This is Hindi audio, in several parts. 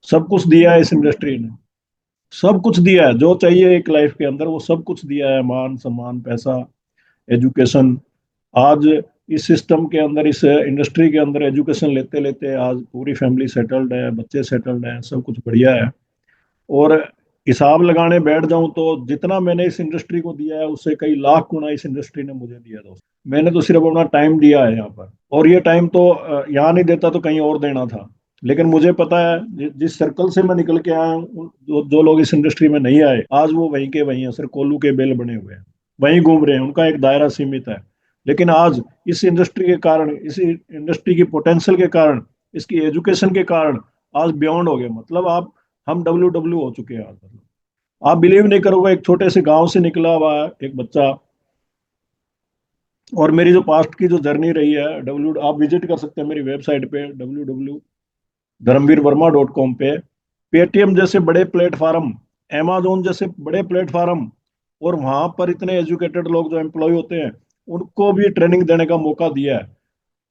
सब कुछ दिया है इस इंडस्ट्री ने। सब कुछ दिया है जो चाहिए एक लाइफ के अंदर, वो सब कुछ दिया है, मान सम्मान, पैसा, एजुकेशन। आज इस सिस्टम के अंदर, इस इंडस्ट्री के अंदर एजुकेशन लेते लेते आज पूरी फैमिली सेटल्ड है, बच्चे सेटल्ड हैं, सब कुछ बढ़िया है। और हिसाब लगाने बैठ जाऊं तो जितना मैंने इस इंडस्ट्री को दिया है उससे कई लाख गुना इस इंडस्ट्री ने मुझे दिया दोस्त। मैंने तो सिर्फ अपना टाइम दिया है यहाँ पर, और ये टाइम तो यहाँ नहीं देता तो कहीं और देना था। लेकिन मुझे पता है जिस सर्कल से मैं निकल के आया हूँ, जो लोग इस इंडस्ट्री में नहीं आए आज वो वहीं के वहीं हैं, सर कोल्लू के बेल बने हुए हैं, वहीं घूम रहे हैं, उनका एक दायरा सीमित है। लेकिन आज इस इंडस्ट्री के कारण, इस इंडस्ट्री की पोटेंशियल के कारण, इसकी एजुकेशन के कारण आज बियॉन्ड हो गए। मतलब आप, हम डब्ल्यू डब्ल्यू हो चुके हैं आज। मतलब आप बिलीव नहीं करोगे, एक छोटे से गांव से निकला हुआ है एक बच्चा, और मेरी जो पास्ट की जो जर्नी रही है, डब्ल्यू आप विजिट कर सकते हैं मेरी वेबसाइट पे www.dharamveervarma.com पे। पेटीएम जैसे बड़े प्लेटफार्म, amazon जैसे बड़े प्लेटफार्म, और वहां पर इतने एजुकेटेड लोग जो एम्प्लॉय होते हैं उनको भी ट्रेनिंग देने का मौका दिया है।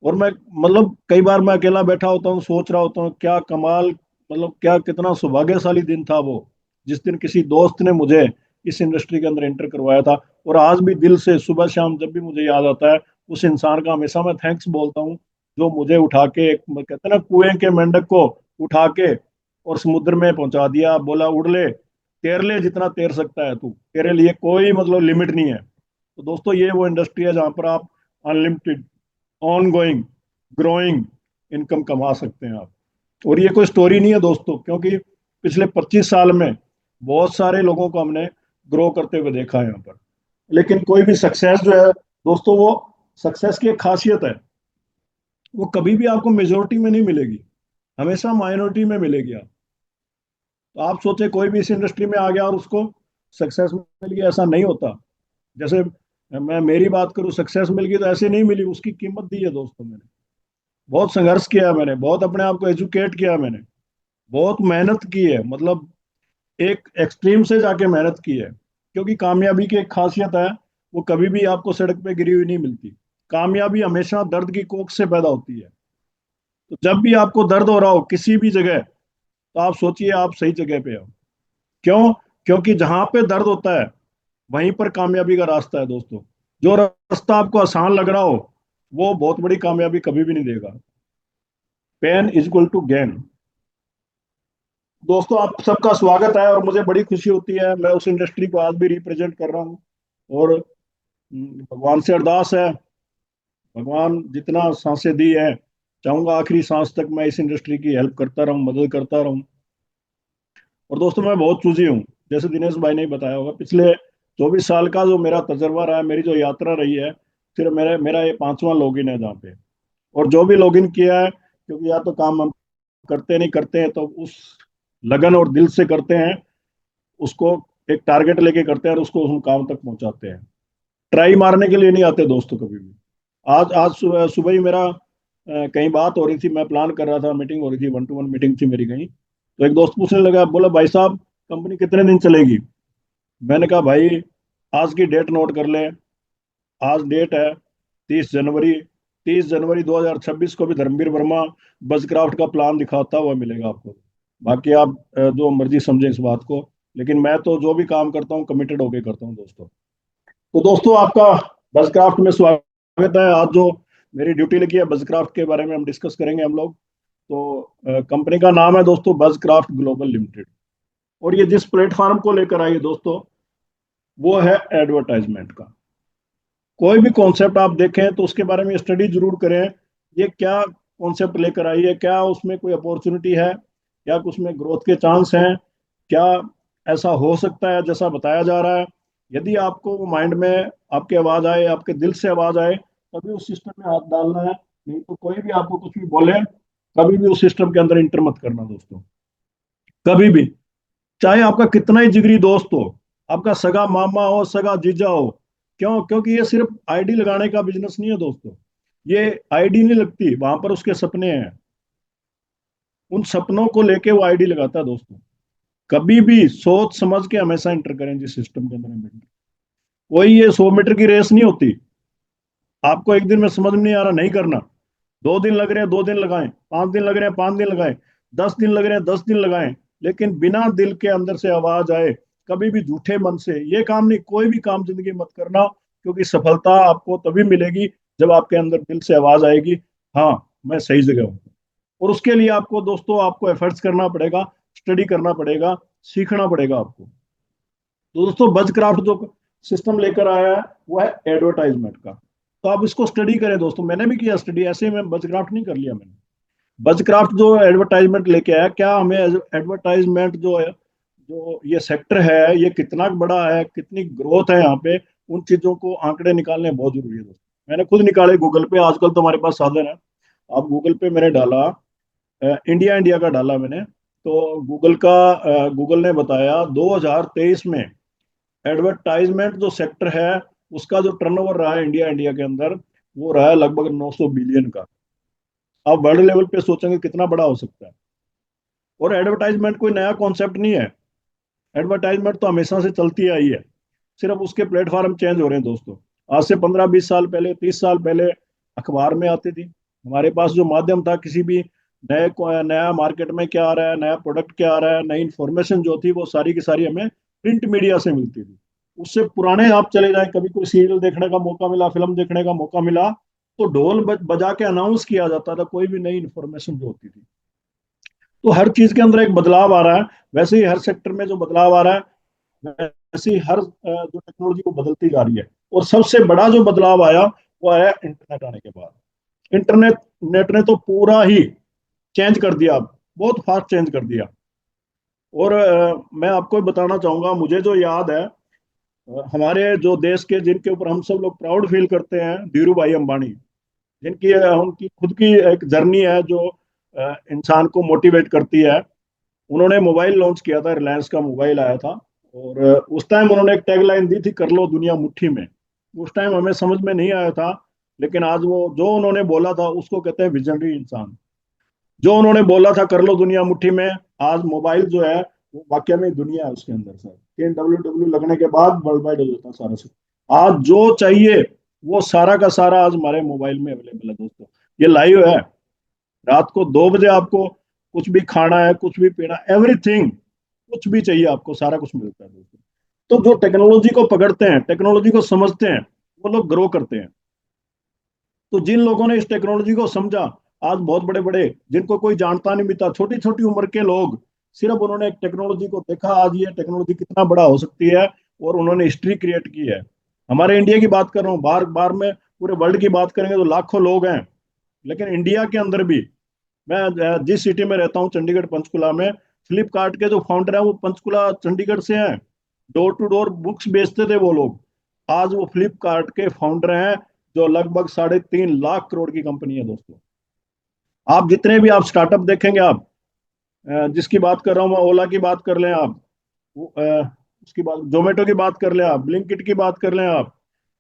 और मैं, मतलब कई बार मैं अकेला बैठा होता हूँ, सोच रहा होता हूँ क्या कमाल, मतलब क्या कितना सौभाग्यशाली दिन था वो, जिस दिन किसी दोस्त ने मुझे इस इंडस्ट्री के अंदर एंटर करवाया था। और आज भी दिल से सुबह शाम जब भी मुझे याद आता है उस इंसान का हमेशा मैं थैंक्स बोलता हूँ, जो मुझे उठा के, कहते हैं ना कुएं के मेंढक को उठा के और समुद्र में पहुंचा दिया, बोला उड़ ले, तैर ले जितना तैर सकता है तू, तेरे लिए कोई मतलब लिमिट नहीं है। तो दोस्तों ये वो इंडस्ट्री है जहां पर आप unlimited, on going, growing income कमा सकते हैं आप। और ये कोई स्टोरी नहीं है दोस्तों, क्योंकि पिछले 25 साल में बहुत सारे लोगों को हमने ग्रो करते हुए देखा है यहाँ पर। लेकिन कोई भी सक्सेस जो है दोस्तों, वो सक्सेस की एक खासियत है, वो कभी भी आपको मेजोरिटी में नहीं मिलेगी, हमेशा माइनॉरिटी में मिलेगी। आप तो आप सोचे कोई भी इस इंडस्ट्री में आ गया और उसको सक्सेस मिल गया, ऐसा नहीं होता। जैसे मैं मेरी बात करूं, सक्सेस मिल गई तो ऐसे नहीं मिली, उसकी कीमत दी है दोस्तों मैंने। बहुत संघर्ष किया है मैंने, बहुत अपने आप को एजुकेट किया है मैंने, बहुत मेहनत की है, मतलब एक एक्सट्रीम से जाके मेहनत की है। क्योंकि कामयाबी की एक खासियत है, वो कभी भी आपको सड़क पे गिरी हुई नहीं मिलती। कामयाबी हमेशा दर्द की कोख से पैदा होती है। तो जब भी आपको दर्द हो रहा हो किसी भी जगह, तो आप सोचिए आप सही जगह पे हो। क्यों? क्योंकि जहां पे दर्द होता है वहीं पर कामयाबी का रास्ता है दोस्तों। जो रास्ता आपको आसान लग रहा हो वो बहुत बड़ी कामयाबी कभी भी नहीं देगा। Pain is equal to gain. दोस्तों आप सबका स्वागत है, और मुझे बड़ी खुशी होती है, मैं उस इंडस्ट्री को आज भी रिप्रेजेंट कर रहा हूँ। और भगवान से अरदास है, भगवान जितना सांसें दी है, चाहूंगा आखिरी सांस तक मैं इस इंडस्ट्री की हेल्प करता रहूं, मदद करता रहूं। और दोस्तों मैं बहुत चूजी हूँ, जैसे दिनेश भाई ने बताया होगा, पिछले 24 साल का जो मेरा तजर्बा रहा है, मेरी जो यात्रा रही है, सिर्फ मेरा मेरा ये पांचवा लॉगिन है जहाँ पे। और जो भी लॉगिन किया है, क्योंकि या तो काम हम करते नहीं करते हैं तो उस लगन और दिल से करते हैं, उसको एक टारगेट लेके करते हैं और उसको हम काम तक पहुंचाते हैं। ट्राई मारने के लिए नहीं आते दोस्तों कभी भी। आज आज सुबह सुबह ही मेरा कहीं बात हो रही थी, मैं प्लान कर रहा था, मीटिंग हो रही थी, 1-to-1 मीटिंग थी मेरी कहीं। तो एक दोस्त पूछने लगा, बोला भाई साहब कंपनी कितने दिन चलेगी? मैंने कहा भाई आज की डेट नोट कर ले, आज डेट है 30 जनवरी, 30 जनवरी 2026 को भी धर्मवीर वर्मा बजक्राफ्ट का प्लान दिखाता हुआ मिलेगा आपको। बाकी आप जो मर्जी समझें इस बात को, लेकिन मैं तो जो भी काम करता हूँ कमिटेड होके करता हूँ दोस्तों। तो दोस्तों आपका बजक्राफ्ट में स्वागत है। आज जो मेरी ड्यूटी लगी है बजक्राफ्ट के बारे में हम डिस्कस करेंगे हम लोग। तो कंपनी का नाम है दोस्तों बजक्राफ्ट ग्लोबल लिमिटेड। और ये जिस प्लेटफॉर्म को लेकर आई है दोस्तों, वो है एडवर्टाइजमेंट का। कोई भी कॉन्सेप्ट आप देखें तो उसके बारे में स्टडी जरूर करें, ये क्या कॉन्सेप्ट लेकर आई है, क्या उसमें कोई अपॉर्चुनिटी है, क्या उसमें ग्रोथ के चांस हैं, क्या ऐसा हो सकता है जैसा बताया जा रहा है। यदि आपको वो माइंड में आपकी आवाज आए, आपके दिल से आवाज आए, तभी उस सिस्टम में हाथ डालना है। नहीं तो कोई भी आपको कुछ भी बोले, कभी भी उस सिस्टम के अंदर इंटर मत करना दोस्तों, कभी भी। चाहे आपका कितना ही जिगरी दोस्त हो, आपका सगा मामा हो, सगा जीजा हो। क्यों? क्योंकि ये सिर्फ आईडी लगाने का बिजनेस नहीं है दोस्तों। ये आईडी नहीं लगती, वहां पर उसके सपने हैं, उन सपनों को लेके वो आईडी लगाता है दोस्तों। कभी भी सोच समझ के हमेशा इंटर करें जिस सिस्टम के अंदर हम enter। कोई ये 100 मीटर की रेस नहीं होती। आपको एक दिन में समझ में नहीं आ रहा, नहीं करना। 2 दिन लग रहे हैं 2 दिन लगाएं, 5 दिन लग रहे हैं 5 दिन लगाएं। 10 दिन लग रहे हैं, 10 दिन लगाएं, लेकिन बिना दिल के अंदर से आवाज आए, कभी भी झूठे मन से ये काम नहीं, कोई भी काम जिंदगी में मत करना, क्योंकि सफलता आपको तभी मिलेगी जब आपके अंदर दिल से आवाज आएगी, हाँ मैं सही जगह हूँ। और उसके लिए आपको दोस्तों, आपको एफर्ट्स करना पड़ेगा, स्टडी करना पड़ेगा, सीखना पड़ेगा आपको। तो दोस्तों बजक्राफ्ट जो सिस्टम लेकर आया है वो है एडवर्टाइजमेंट का। तो आप इसको स्टडी करें दोस्तों, मैंने भी किया स्टडी, ऐसे ही मैं बजक्राफ्ट नहीं कर लिया मैंने। बजक्राफ्ट जो एडवर्टाइजमेंट लेके आया, क्या हमें एडवर्टाइजमेंट जो है, जो ये सेक्टर है, ये कितना बड़ा है, कितनी ग्रोथ है यहाँ पे, उन चीजों को आंकड़े निकालने बहुत जरूरी है दोस्तों। मैंने खुद निकाले गूगल पे, आजकल तो हमारे पास साधन है। आप गूगल पे मैंने डाला, इंडिया इंडिया का डाला मैंने, तो गूगल ने बताया 2023 में एडवर्टाइजमेंट जो सेक्टर है उसका जो टर्नओवर रहा है इंडिया इंडिया के अंदर, वो रहा है लगभग 900 बिलियन का। आप वर्ल्ड लेवल पे सोचेंगे कितना बड़ा हो सकता है। और एडवर्टाइजमेंट कोई नया कॉन्सेप्ट नहीं है, एडवर्टाइजमेंट तो हमेशा से चलती आई है, सिर्फ उसके प्लेटफॉर्म चेंज हो रहे हैं दोस्तों। आज से 15-20 साल पहले, 30 साल पहले अखबार में आती थी, हमारे पास जो माध्यम था, किसी भी नया मार्केट में क्या आ रहा है, नया प्रोडक्ट क्या आ रहा है, नई इंफॉर्मेशन जो थी वो सारी की सारी हमें प्रिंट मीडिया से मिलती थी। उससे पुराने आप चले जाएं, कभी कोई सीरियल देखने का मौका मिला, फिल्म देखने का मौका मिला, तो ढोल बजा के अनाउंस किया जाता था कोई भी नई इंफॉर्मेशन जो होती थी। तो हर चीज के अंदर एक बदलाव आ रहा है, वैसे ही हर सेक्टर में जो बदलाव आ रहा है, वैसे ही हर जो टेक्नोलॉजी को बदलती जा रही है। और सबसे बड़ा जो बदलाव आया वो आया इंटरनेट आने के बाद। इंटरनेट नेट ने तो पूरा ही चेंज कर दिया, बहुत फास्ट चेंज कर दिया। और मैं आपको बताना चाहूंगा, मुझे जो याद है, हमारे जो देश के जिनके ऊपर हम सब लोग प्राउड फील करते हैं, धीरू भाई अंबानी, जिनकी उनकी खुद की एक जर्नी है जो इंसान को मोटिवेट करती है। उन्होंने मोबाइल लॉन्च किया था, रिलायंस का मोबाइल आया था, और उस टाइम उन्होंने एक टैगलाइन दी थी, कर लो दुनिया मुट्ठी में। उस टाइम हमें समझ में नहीं आया था, लेकिन आज वो जो उन्होंने बोला था उसको कहते हैं विजनरी इंसान। जो उन्होंने बोला था कर लो दुनिया मुट्ठी में, आज मोबाइल जो है वो वाकई में दुनिया है उसके अंदर सर। KWW लगने के बाद वर्ल्ड वाइड हो जाता है सारा सब। आज जो चाहिए वो सारा का सारा आज हमारे मोबाइल में अवेलेबल है दोस्तों। ये लाइव है, रात को 2 बजे आपको कुछ भी खाना है, कुछ भी पीना, एवरीथिंग, कुछ भी चाहिए आपको, सारा कुछ मिलता है दोस्तों। तो जो टेक्नोलॉजी को पकड़ते हैं, टेक्नोलॉजी को समझते हैं, वो लोग ग्रो करते हैं। तो जिन लोगों ने इस टेक्नोलॉजी को समझा, आज बहुत बड़े बड़े, जिनको कोई जानता नहीं था, छोटी छोटी उम्र के लोग, सिर्फ उन्होंने एक टेक्नोलॉजी को देखा, आज ये टेक्नोलॉजी कितना बड़ा हो सकती है, और उन्होंने हिस्ट्री क्रिएट की है। हमारे इंडिया की बात कर रहा हूँ, बाहर बाहर में पूरे वर्ल्ड की बात करेंगे तो लाखों लोग हैं, लेकिन इंडिया के अंदर भी, मैं जिस सिटी में रहता हूँ, चंडीगढ़ पंचकुला में, फ्लिपकार्ट के जो फाउंडर हैं वो पंचकुला चंडीगढ़ से हैं। डोर टू डोर बुक्स बेचते थे वो लोग, आज वो फ्लिपकार्ट के फाउंडर हैं, जो लगभग 3.5 लाख करोड़ की कंपनी है दोस्तों। आप जितने भी आप स्टार्टअप देखेंगे, आप जिसकी बात कर रहा हूँ मैं, ओला की बात कर लें आप, उसकी बात, जोमेटो की बात कर लें आप, ब्लिंकिट की बात कर लें आप,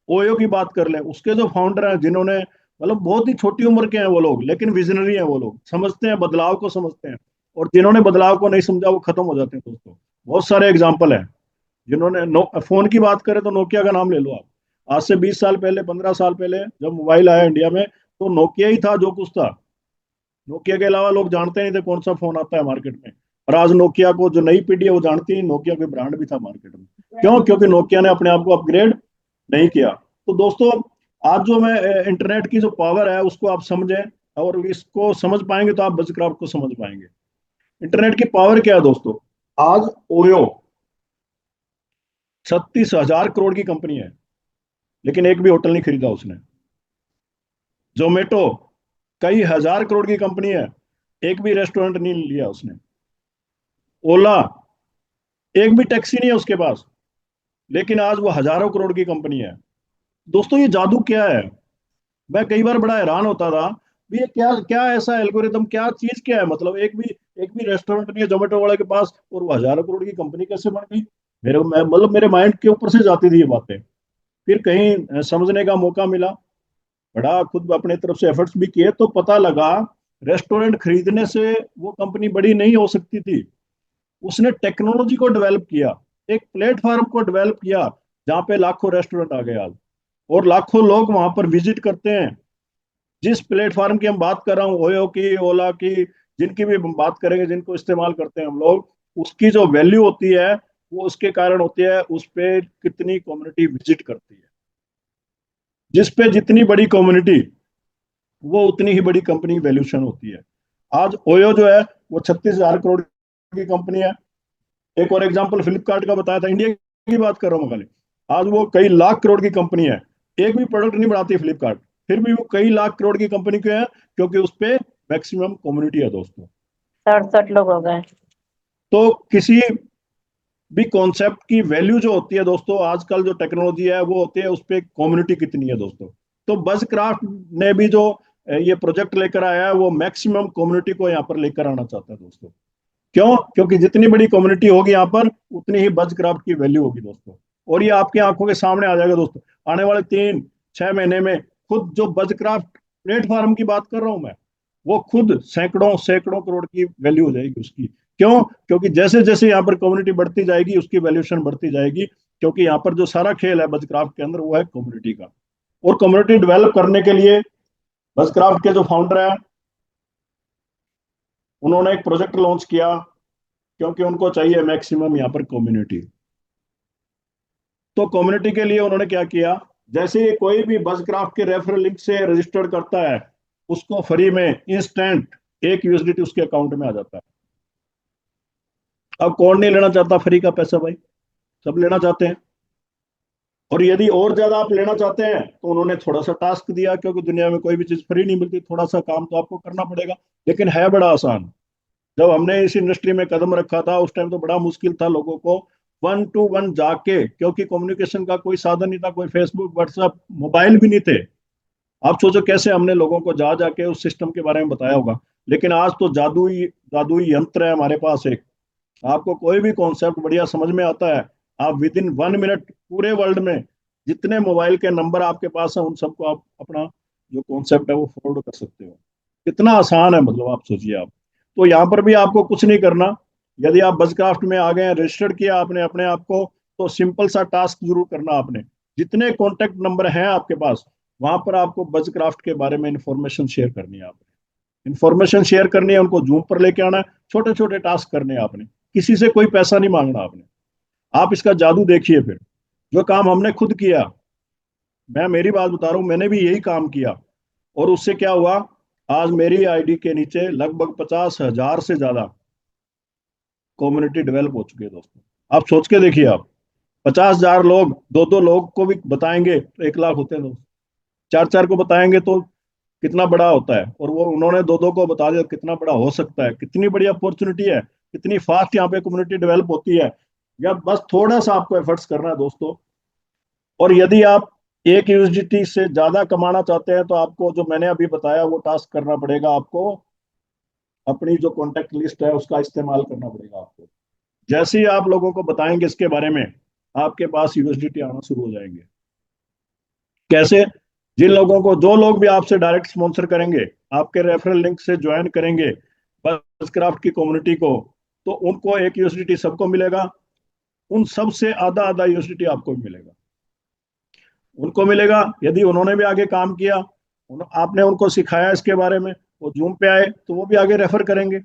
ओयो की बात कर लें, उसके जो फाउंडर हैं, जिन्होंने मतलब बहुत ही छोटी उम्र के हैं वो लोग, लेकिन विजनरी हैं वो लोग, समझते हैं बदलाव को, समझते हैं। और जिन्होंने बदलाव को नहीं समझा वो खत्म हो जाते हैं दोस्तों। बहुत सारे एग्जाम्पल हैं। जिन्होंने फोन की बात करें तो नोकिया का नाम ले लो आप। आज से 20 साल पहले, 15 साल पहले जब मोबाइल आया इंडिया में, तो नोकिया ही था जो कुछ था। नोकिया के अलावा लोग जानते नहीं थे कौन सा फोन आता है मार्केट में। और आज नोकिया को जो नई पीढ़ी है वो जानती है, नोकिया कोई ब्रांड भी था मार्केट में। क्यों? क्योंकि नोकिया ने अपने आप को अपग्रेड नहीं किया। तो दोस्तों, आज जो मैं इंटरनेट की जो पावर है उसको आप समझें, और इसको समझ पाएंगे तो आप बजक्राफ्ट को समझ पाएंगे। इंटरनेट की पावर क्या है दोस्तों? आज ओयो 36,000 करोड़ की कंपनी है, लेकिन एक भी होटल नहीं खरीदा उसने। जोमेटो कई हजार करोड़ की कंपनी है, एक भी रेस्टोरेंट नहीं लिया उसने। ओला एक भी टैक्सी नहीं है उसके पास, लेकिन आज वो हजारों करोड़ की कंपनी है। दोस्तों ये जादू क्या है? मैं कई बार बड़ा हैरान होता था, भी ये क्या क्या ऐसा एल्गोरिदम, क्या चीज, क्या है, मतलब एक भी रेस्टोरेंट नहीं है जोमेटो वाले के पास, और वो हजारों करोड़ की कंपनी कैसे बन गई? मतलब मेरे माइंड के ऊपर से जाती थी ये बातें। फिर कहीं समझने का मौका मिला, बड़ा खुद अपने तरफ से एफर्ट्स भी किए, तो पता लगा रेस्टोरेंट खरीदने से वो कंपनी बड़ी नहीं हो सकती थी। उसने टेक्नोलॉजी को डेवलप किया, एक प्लेटफॉर्म को डेवलप किया, जहाँ पे लाखों रेस्टोरेंट आ गए आज, और लाखों लोग वहां पर विजिट करते हैं। जिस प्लेटफॉर्म की हम बात कर रहा हूँ, ओयो की, ओला की, जिनकी भी हम बात करेंगे, जिनको इस्तेमाल करते हैं हम लोग, उसकी जो वैल्यू होती है वो उसके कारण होती है उस पे कितनी कम्युनिटी विजिट करती है। जिस पे जितनी बड़ी कम्युनिटी, वो उतनी ही बड़ी कंपनी वैल्यूशन होती है। आज ओयो जो है वो 36,000 करोड़ की कंपनी है। एक और एग्जांपल फ्लिपकार्ट का बताया था, इंडिया की बात कर रहा हूँ मैं खाली। आज वो कई लाख करोड़ की कंपनी है। एक भी प्रोडक्ट नहीं बनाती फ्लिपकार्ट, फिर भी वो कई लाख करोड़ की कंपनी क्यों है? क्योंकि उस पे मैक्सिमम कम्युनिटी है दोस्तों। 67 लोग हो गए। तो किसी भी कॉन्सेप्ट की वैल्यू जो होती है दोस्तों, आजकल जो टेक्नोलॉजी है वो होती है उस पे कम्युनिटी कितनी है दोस्तों। तो बजक्राफ्ट ने भी जो ये प्रोजेक्ट लेकर आया है वो मैक्सिमम कम्युनिटी को यहाँ पर लेकर आना चाहता है दोस्तों। क्यों? क्योंकि जितनी बड़ी कम्युनिटी होगी यहाँ पर, उतनी ही बजक्राफ्ट की वैल्यू होगी दोस्तों। और ये आपकी आंखों के सामने आ जाएगा दोस्तों, आने वाले 3-6 महीने में। खुद जो बजक्राफ्ट प्लेटफॉर्म की बात कर रहा हूं मैं, वो खुद सैकड़ों सैकड़ों करोड़ की वैल्यू हो जाएगी उसकी। क्यों? क्योंकि जैसे जैसे यहाँ पर कम्युनिटी बढ़ती जाएगी उसकी वैल्यूएशन बढ़ती जाएगी। क्योंकि यहाँ पर जो सारा खेल है बजक्राफ्ट के अंदर वो है कम्युनिटी का। और कम्युनिटी डेवलप करने के लिए बजक्राफ्ट के जो फाउंडर है, उन्होंने एक प्रोजेक्ट लॉन्च किया, क्योंकि उनको चाहिए मैक्सिमम यहाँ पर कम्युनिटी। तो कम्युनिटी के लिए उन्होंने क्या किया, जैसे ही कोई भी बजक्राफ्ट के रेफरल लिंक से रजिस्टर्ड करता है, उसको फ्री में इंस्टेंट 1 USDT उसके अकाउंट में आ जाता है। अब कौन नहीं लेना चाहता फ्री का पैसा भाई? सब लेना चाहते हैं। और यदि और ज्यादा आप लेना चाहते हैं तो उन्होंने थोड़ा सा टास्क दिया, क्योंकि दुनिया में कोई भी चीज फ्री नहीं मिलती, थोड़ा सा काम तो आपको करना पड़ेगा। लेकिन है बड़ा आसान। जब हमने इस इंडस्ट्री में कदम रखा था उस टाइम तो बड़ा मुश्किल था लोगों को 1 to 1 जाके, क्योंकि कम्युनिकेशन का कोई साधन नहीं था, कोई फेसबुक व्हाट्सएप मोबाइल भी नहीं थे। आप सोचो कैसे हमने लोगों को जा जाके उस सिस्टम के बारे में बताया होगा। लेकिन आज तो जादुई जादुई यंत्र है हमारे पास एक। आपको कोई भी कॉन्सेप्ट बढ़िया समझ में आता है, आप विद इन 1 मिनट पूरे वर्ल्ड में जितने मोबाइल के नंबर आपके पास है उन सबको आप अपना जो कॉन्सेप्ट है वो फॉरवर्ड कर सकते हो। कितना आसान है, मतलब आप सोचिए आप। तो यहाँ पर भी आपको कुछ नहीं करना। यदि आप बजक्राफ्ट में आ गए हैं, रजिस्टर्ड किया आपने अपने आप को, तो सिंपल सा टास्क जरूर करना आपने। जितने कॉन्टेक्ट नंबर हैं आपके पास, वहां पर आपको बजक्राफ्ट के बारे में इंफॉर्मेशन शेयर करनी है आपने। इंफॉर्मेशन शेयर करनी है, उनको जूम पर लेके आना है, छोटे छोटे टास्क करने हैं आपने। किसी से कोई पैसा नहीं मांगना आपने। आप इसका जादू देखिए फिर। जो काम हमने खुद किया, मैं मेरी बात बता रहा हूँ, मैंने भी यही काम किया। और उससे क्या हुआ, आज मेरी आईडी के नीचे लगभग 50,000 से ज्यादा कम्युनिटी डेवलप हो चुकी है दोस्तों। आप सोच के देखिए आप, 50,000 लोग, दो दो लोग को भी बताएंगे तो 1 लाख होते हैं दोस्त। चार चार को बताएंगे तो कितना बड़ा होता है, और वो उन्होंने दो दो को बता दिया कितना बड़ा हो सकता है। कितनी बड़ी अपॉर्चुनिटी है, कितनी फास्ट यहाँ पे कम्युनिटी डेवलप होती है। या बस थोड़ा सा आपको एफर्ट्स करना है दोस्तों। और यदि आप 1 USDT से ज्यादा कमाना चाहते हैं तो आपको जो मैंने अभी बताया वो टास्क करना पड़ेगा आपको। अपनी जो कॉन्टेक्ट लिस्ट है उसका इस्तेमाल करना पड़ेगा आपको। जैसे ही आप लोगों को बताएंगे इसके बारे में, आपके पास यूएसडीटी आना शुरू हो जाएंगे। कैसे? जिन लोगों को, जो लोग भी आपसे डायरेक्ट स्पॉन्सर करेंगे, आपके रेफरल लिंक से ज्वाइन करेंगे बसक्राफ्ट की कम्युनिटी को, तो उनको 1 USDT सबको मिलेगा। उन सब से आधा आधा यूएसडीटी आपको भी मिलेगा। उनको मिलेगा यदि उन्होंने भी आगे काम किया, आपने उनको सिखाया इसके बारे में, वो जूम पे आए तो वो भी आगे रेफर करेंगे।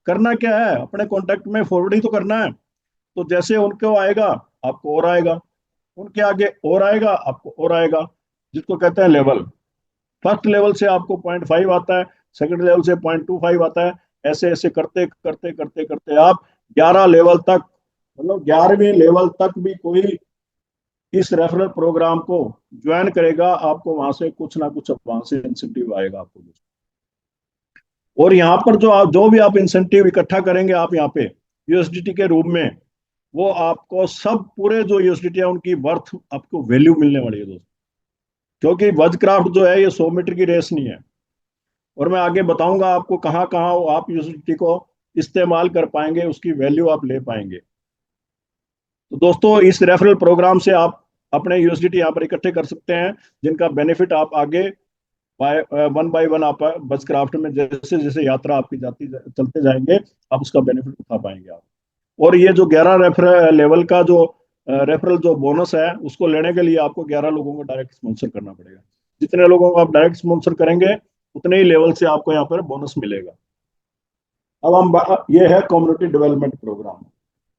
करना क्या है, अपने कॉन्टेक्ट में फॉरवर्ड ही तो करना है। तो जैसे उनको आएगा आपको और आएगा, उनके आगे और आएगा आपको और आएगा। जिसको कहते हैं लेवल। फर्स्ट लेवल से आपको 0.5 आता है, सेकंड लेवल से 0.25 आता है। ऐसे ऐसे करते करते करते करते आप 11 लेवल तक, मतलब 11वीं लेवल तक भी कोई इस रेफरल प्रोग्राम को ज्वाइन करेगा, आपको वहां से कुछ ना कुछ वहां से इंसेंटिव आएगा आपको। और यहाँ पर जो भी आप इंसेंटिव इकट्ठा करेंगे आप यहाँ पे यूएसडीटी के रूप में, वो आपको सब पूरे जो यूएसडीटी है उनकी वर्थ आपको वैल्यू मिलने वाली है दोस्तों। क्योंकि वज्रक्राफ्ट जो है ये 100 मीटर की रेस नहीं है। और मैं आगे बताऊंगा आपको कहाँ कहाँ आप यूएसडीटी को इस्तेमाल कर पाएंगे, उसकी वैल्यू आप ले पाएंगे। तो दोस्तों इस रेफरल प्रोग्राम से आप अपने यूएसडीटी यहाँ पर इकट्ठे कर सकते हैं, जिनका बेनिफिट आप आगे वन बाय वन आप बसक्राफ्ट में जैसे जैसे यात्रा आपकी जाती चलते जाएंगे, आप उसका बेनिफिट उठा पाएंगे आप। और ये जो 11 रेफरल लेवल का जो रेफरल जो बोनस है, उसको लेने के लिए आपको 11 लोगों को डायरेक्ट स्पॉन्सर करना पड़ेगा। जितने लोगों को आप डायरेक्ट स्पॉन्सर करेंगे, उतने ही लेवल से आपको यहाँ पर बोनस मिलेगा। अब ये है कम्युनिटी डेवलपमेंट प्रोग्राम।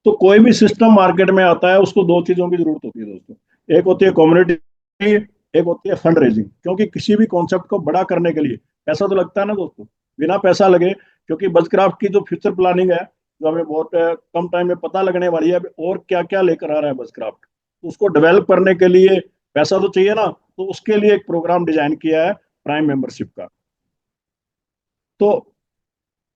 तो कोई भी सिस्टम मार्केट में आता है उसको दो चीजों की जरूरत होती है दोस्तों। एक होती है कम्युनिटी, एक होती है फंड रेजिंग। क्योंकि किसी भी कॉन्सेप्ट को बड़ा करने के लिए पैसा तो लगता है ना दोस्तों। बिना पैसा लगे, क्योंकि बजक्राफ्ट की जो फ्यूचर प्लानिंग है, जो हमें बहुत कम टाइम में पता लगने वाली है अभी और क्या क्या लेकर आ रहा है बजक्राफ्ट, तो उसको डेवलप करने के लिए पैसा तो चाहिए ना। तो उसके लिए एक प्रोग्राम डिजाइन किया है प्राइम मेंबरशिप का। तो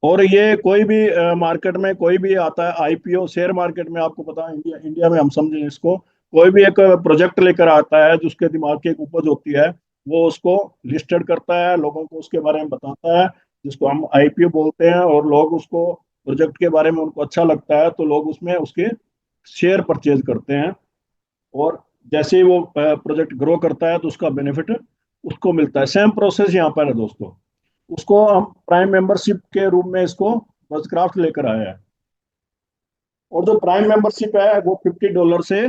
और ये कोई भी मार्केट में कोई भी आता है, आईपीओ शेयर मार्केट में, आपको पता है इंडिया इंडिया में हम समझें इसको, कोई भी एक प्रोजेक्ट लेकर आता है जिसके दिमाग की एक उपज होती है, वो उसको लिस्टेड करता है, लोगों को उसके बारे में बताता है, जिसको हम आईपीओ बोलते हैं। और लोग उसको प्रोजेक्ट के बारे में उनको अच्छा लगता है तो लोग उसमें उसके शेयर परचेज करते हैं। और जैसे ही वो प्रोजेक्ट ग्रो करता है तो उसका बेनिफिट उसको मिलता है। सेम प्रोसेस यहाँ पर है दोस्तों। उसको हम प्राइम मेंबरशिप के रूप में इसको बजक्राफ्ट लेकर आया है। और जो प्राइम मेंबरशिप है वो $50 से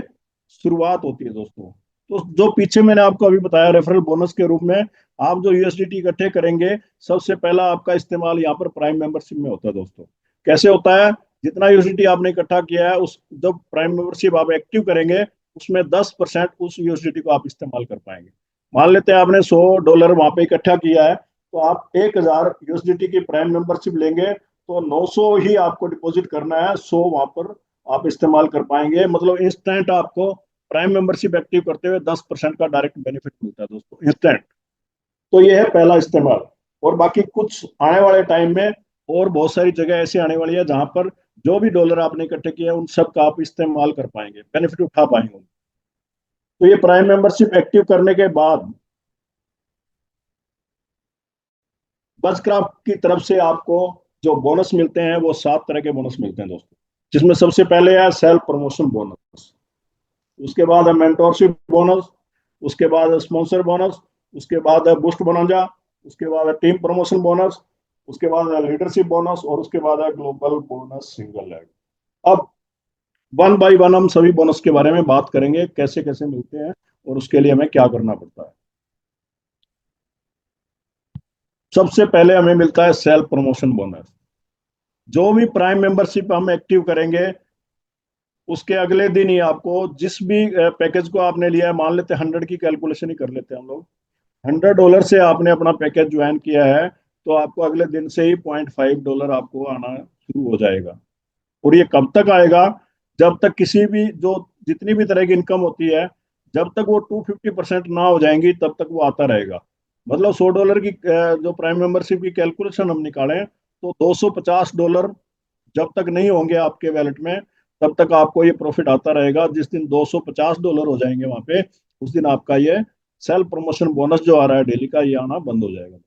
शुरुआत होती है दोस्तों। तो जो पीछे मैंने आपको अभी बताया रेफरल बोनस के रूप में, आप जो यूएसडीटी इकट्ठे करेंगे, सबसे पहला आपका इस्तेमाल यहाँ पर प्राइम मेंबरशिप में होता है दोस्तों। कैसे होता है? जितना यूएसडीटी आपने इकट्ठा किया है, उस जब प्राइम मेंबरशिप आप एक्टिव करेंगे, उसमें 10% उस यूएसडीटी को आप इस्तेमाल कर पाएंगे। मान लेते हैं आपने $100 वहां पे इकट्ठा किया है, तो आप 1000 यूएसडीटी की प्राइम मेंबरशिप लेंगे, तो 900 ही आपको डिपॉजिट करना है, 100 वहां पर आप इस्तेमाल कर पाएंगे। मतलब इंस्टेंट आपको प्राइम मेंबरशिप एक्टिव करते हुए 10% का डायरेक्ट बेनिफिट मिलता है दोस्तों, इंस्टेंट। तो ये है पहला इस्तेमाल। और बाकी कुछ आने वाले टाइम में और बहुत सारी जगह ऐसे आने वाली है जहां पर जो भी डॉलर आपने इकट्ठे किए हैं उन सब का आप इस्तेमाल कर पाएंगे, बेनिफिट उठा पाएंगे। तो ये प्राइम मेंबरशिप एक्टिव करने के बाद बजक्राफ्ट की तरफ से आपको जो बोनस मिलते हैं वो 7 तरह के बोनस मिलते हैं दोस्तों। जिसमें सबसे पहले है सेल्फ प्रमोशन बोनस, उसके बाद है मेंटोरशिप बोनस, उसके बाद है स्पॉन्सर बोनस, उसके बाद है बूस्ट बोनंजा, उसके बाद है टीम प्रमोशन बोनस, उसके बाद है लीडरशिप बोनस, और उसके बाद है ग्लोबल बोनस सिंगल लेग। अब वन बाय वन हम सभी बोनस के बारे में बात करेंगे, कैसे कैसे मिलते हैं और उसके लिए हमें क्या करना पड़ता है। सबसे पहले हमें मिलता है सेल्फ प्रमोशन बोनस। जो भी प्राइम मेंबरशिप हम एक्टिव करेंगे, उसके अगले दिन ही आपको जिस भी पैकेज को आपने लिया है, मान लेते हैं 100 की कैलकुलेशन ही कर लेते हैं हम लोग, $100 से आपने अपना पैकेज ज्वाइन किया है, तो आपको अगले दिन से ही $0.5 आपको आना शुरू हो जाएगा। और ये कब तक आएगा? जब तक किसी भी जो जितनी भी तरह की इनकम होती है, जब तक वो 250% ना हो जाएंगी तब तक वो आता रहेगा। मतलब $100 की जो प्राइम मेंबरशिप की कैलकुलेशन हम निकालें, तो $250 जब तक नहीं होंगे आपके वैलेट में, तब तक आपको ये प्रॉफिट आता रहेगा। जिस दिन $250 हो जाएंगे वहां पे, उस दिन आपका ये सेल्फ प्रमोशन बोनस जो आ रहा है डेली का, ये आना बंद हो जाएगा।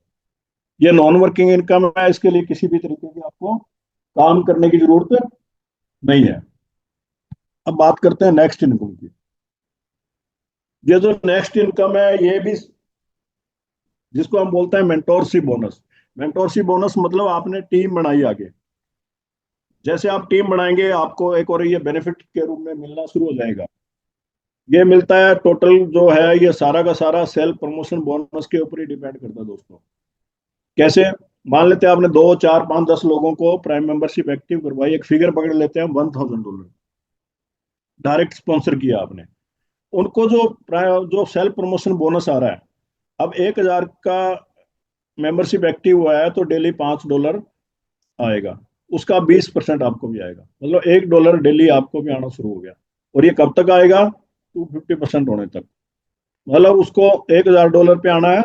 ये नॉन वर्किंग इनकम है, इसके लिए किसी भी तरीके की आपको काम करने की जरूरत नहीं है। अब बात करते हैं नेक्स्ट इनकम की। ये जो नेक्स्ट इनकम है, ये भी जिसको हम बोलते हैं मेंटोरशिप बोनस। मेंटोरशिप बोनस मतलब आपने टीम बनाई आगे, जैसे आप टीम बनाएंगे आपको एक और ये बेनिफिट के रूप में मिलना शुरू हो जाएगा। ये मिलता है टोटल जो है, ये सारा का सारा सेल्फ प्रमोशन बोनस के ऊपर ही डिपेंड करता है दोस्तों। कैसे? मान लेते हैं आपने 2 4 5 10 लोगों को प्राइम मेंबरशिप एक्टिव करवाई, एक फिगर पकड़ लेते हैं $1000, डायरेक्ट स्पॉन्सर किया आपने उनको। जो सेल्फ प्रमोशन बोनस आ रहा है, अब 1000 का मेंबरशिप एक्टिव हुआ है तो डेली $5 आएगा, उसका 20% आपको भी आएगा, मतलब $1 डेली आपको भी आना शुरू हो गया। और ये कब तक आएगा? 250% होने तक। मतलब उसको $1000 पे आना है,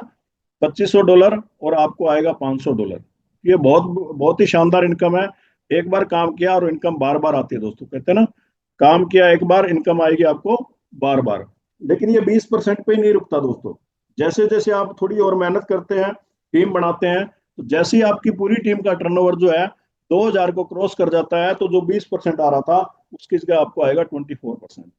$2500, और आपको आएगा $500। ये बहुत बहुत ही शानदार इनकम है। एक बार काम किया और इनकम बार बार आती है दोस्तों, कहते हैं ना, काम किया एक बार, इनकम आएगी आपको बार बार। लेकिन ये 20% पे ही नहीं रुकता दोस्तों। जैसे जैसे आप थोड़ी और मेहनत करते हैं, टीम बनाते हैं, तो जैसे ही आपकी पूरी टीम का टर्नओवर जो है 2000 को क्रॉस कर जाता है, तो जो 20% आ रहा था उसकी जगह आपको आएगा 24%।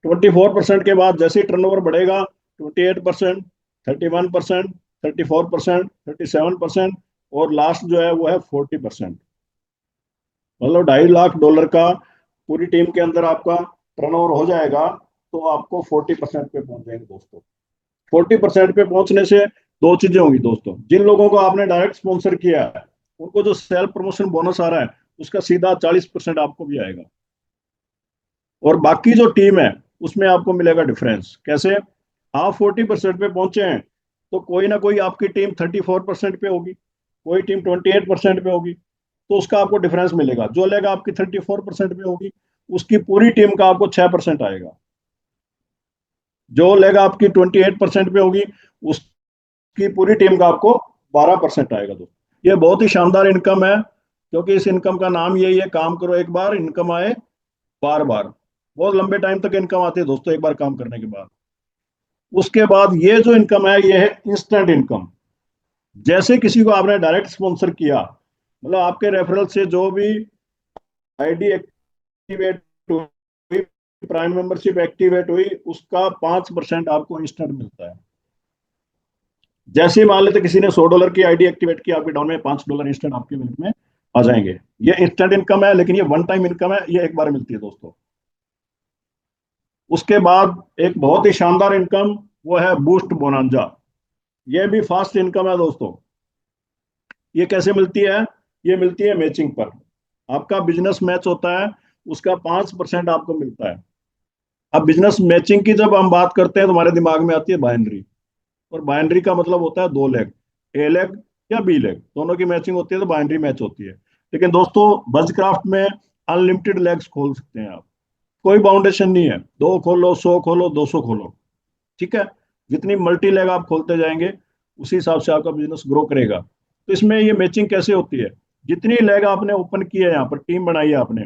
24% के बाद जैसे ही टर्नओवर बढ़ेगा, 28%, 31%, 34%, 37%, और लास्ट जो है वो है 40%। मतलब $2.5 लाख का पूरी टीम के अंदर आपका टर्नओवर हो जाएगा, तो आपको 40% पे पहुंच जाएंगे दोस्तों। 40% पे पहुंचने से दो चीजें होंगी दोस्तों। जिन लोगों को आपने डायरेक्ट स्पॉन्सर किया है, उनको जो सेल्फ प्रमोशन बोनस आ रहा है उसका सीधा 40% आपको भी आएगा। और बाकी जो टीम है उसमें आपको मिलेगा डिफरेंस। कैसे? आप 40% पे पहुंचे हैं तो कोई ना कोई आपकी टीम 34% पे होगी, कोई टीम 28% पे होगी, तो उसका आपको डिफरेंस मिलेगा। जो लेगा आपकी 34% पे होगी उसकी पूरी टीम का आपको 6% आएगा। जो लेगा आपकी 28% पे होगी उसकी पूरी टीम का आपको 12% आएगा। दोस्तों ये बहुत ही शानदार इनकम है, क्योंकि इस इनकम का नाम यही है, काम करो एक बार इनकम आए बार बार। बहुत लंबे टाइम तक इनकम आती है दोस्तों एक बार काम करने के बाद। उसके बाद ये जो इनकम है ये है इंस्टेंट इनकम। जैसे किसी को आपने डायरेक्ट स्पॉन्सर किया, मतलब आपके रेफरल से जो भी आईडी एक्टिवेट हुई, प्राइम मेंबरशिप एक्टिवेट हुई, उसका 5% आपको इंस्टेंट मिलता है। जैसे ही मान लेते किसी ने $100 की आईडी एक्टिवेट की, आपके डाउन में $5 इंस्टेंट आपके बैंक में आ जाएंगे। ये इंस्टेंट इनकम है, लेकिन ये वन टाइम इनकम है, ये एक बार मिलती है दोस्तों। उसके बाद एक बहुत ही शानदार इनकम, वो है बूस्ट बोनांजा। ये भी फास्ट इनकम है दोस्तों। ये कैसे मिलती है? ये मिलती है मैचिंग पर। आपका बिजनेस मैच होता है, उसका 5% आपको मिलता है। अब बिजनेस मैचिंग की जब हम बात करते हैं तो हमारे दिमाग में आती है बाइनरी। और बाइनरी का मतलब होता है दो लेग, ए लेग या बी लेग, दोनों की मैचिंग होती है तो बाइनरी मैच होती है। लेकिन दोस्तों बजक्राफ्ट में अनलिमिटेड लेग्स खोल सकते हैं आप, कोई बाउंडेशन नहीं है। 2 खोलो, 100 खोलो, 200 खोलो, ठीक है। जितनी मल्टी लेग आप खोलते जाएंगे उसी हिसाब से आपका बिजनेस ग्रो करेगा। तो इसमें ये मैचिंग कैसे होती है? जितनी लेग आपने ओपन की है, यहाँ पर टीम बनाई है आपने,